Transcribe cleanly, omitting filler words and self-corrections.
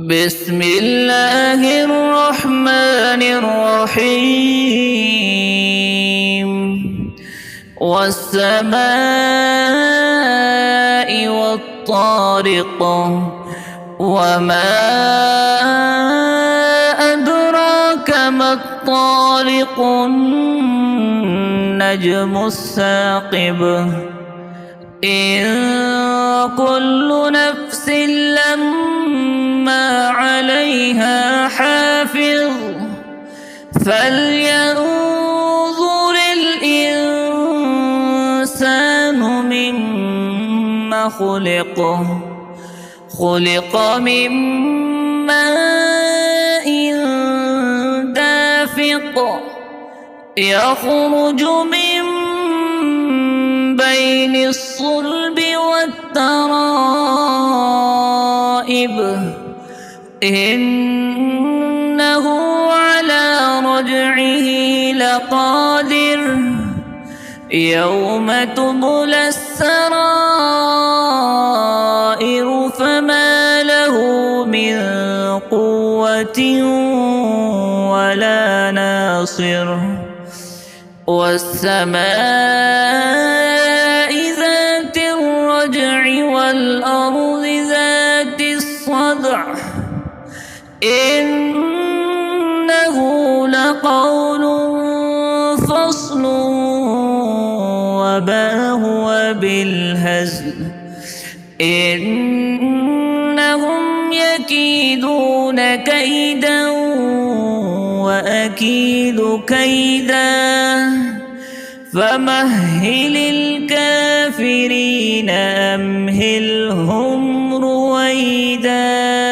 بسم الله الرحمن الرحيم. والسماء والطارق وما أدراك ما الطارق النجم الثاقب إن كل نفس لما عليها حافظ فلينظر الإنسان مما خلق من ماء دافق يخرج من بين الصلب والترائب إنه على رجعه لقادر يوم تبلى السرائر فما له من قوة ولا ناصر. والسماء ذات الرجع والأرض ذات الصدع إنه لقول فصل وما هو بالهزل إنهم يكيدون كيدا وأكيد كيدا فمهل الكافرين أمهلهم رويدا.